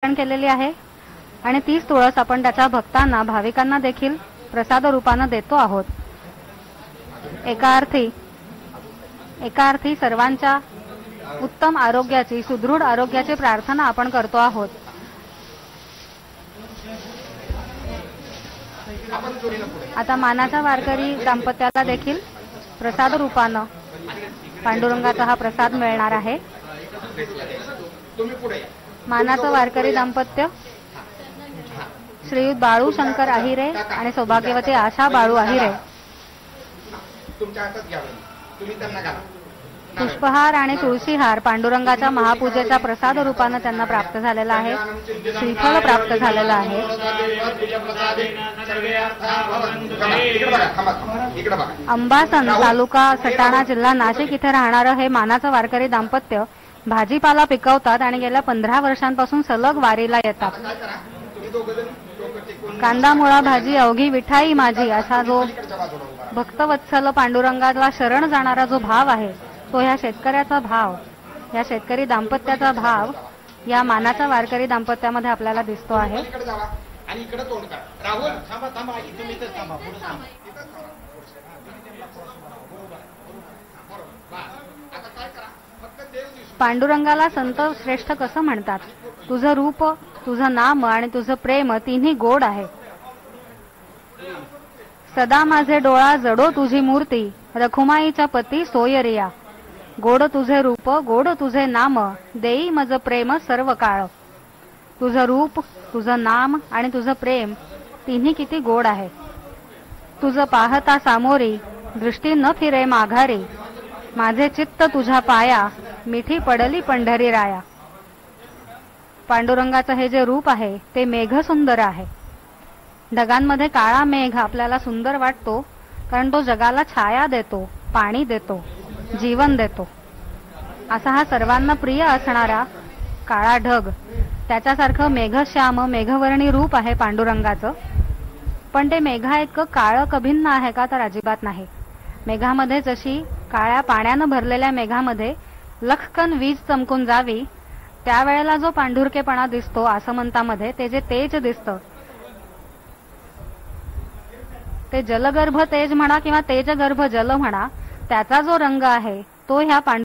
केलेली आहे आणि तीच तुळस आपण त्याच्या भक्तांना भाविकांना देखील प्रसाद रूपाने देतो आहोत। एका अर्थी सर्वांच्या उत्तम आरोग्याची सुदृढ आरोग्याची प्रार्थना आपण करतो आहोत। आता मानाचा वारकरी दाम्पत्याला देखील प्रसाद रूपाने पांडुरंगाचा हा प्रसाद मिळणार आहे। मानाचं वारकरी दाम्पत्य श्रीयुत बाळू शंकर आहिरे आणि सौभाग्यवती आशा बाळू आहिरे पुष्पहार आणि तुळशीहार पांडुरंगाच्या महापूजेचा प्रसाद रूपाने त्यांना प्राप्त झालेला आहे। श्रीफळ प्राप्त झालेला आहे। अंबासन तालुका सटाणा जिल्हा नाशिक इथे राहणारे हे मानाचं वारकरी दाम्पत्य भाजीपाला पिकवतात आणि गेल्या 15 वर्षांपासून सलग वारीला येतात। कांदा मुळा भाजी अवघी विठाई माझी असा जो भक्तवत्सल पांडुरंगाला शरण जाणारा जो भाव आहे तो ह्या शेतकऱ्याचा भाव, या शेतकरी दाम्पत्याचा भाव या मानाचा वारकरी दाम्पत्यामध्ये आपल्याला दिसतो आहे। पांडुरंगाला संत श्रेष्ठ कसं म्हणतात? तुझं रूप, तुझं नाम आणि तुझं प्रेम तिन्ही गोड आहे। सदा माझे डोळा जडो तुझी मूर्ती, रखुमाईच्या पती सोयरिया। गोड तुझे रूप, गोड तुझे नाम, देई मज प्रेम सर्व काळ। तुझं रूप, तुझं नाम आणि तुझं प्रेम तिन्ही किती गोड आहे। तुझं पाहता सामोरी दृष्टी न फिरे माघारी, माझे चित्त तुझ्या पाया, मिठी पडली पंढरी राया। पांडुरंगाचं हे जे रूप आहे ते मेघ सुंदर आहे। ढगांमध्ये काळा मेघ आपल्याला सुंदर वाटतो कारण तो जगाला छाया देतो, पाणी देतो, जीवन देतो। असा हा सर्वांना प्रिय असणारा काळा ढग, त्याच्यासारखं मेघश्याम मेघवर्णी रूप आहे पांडुरंगाचं। पण ते मेघा इतकं काळं कभिन्न आहे का? तर अजिबात नाही। मेघामध्ये जशी काळ्या पाण्यानं भरलेल्या मेघामध्ये लखकन वीज चमकून जावी त्यावेळेला जो पांढुरकेपणा दिसतो आसमंतामध्ये, ते जे तेज दिसतं ते जलगर्भ तेज म्हणा किंवा तेजगर्भ जल म्हणा, त्याचा जो रंग आहे तो ह्या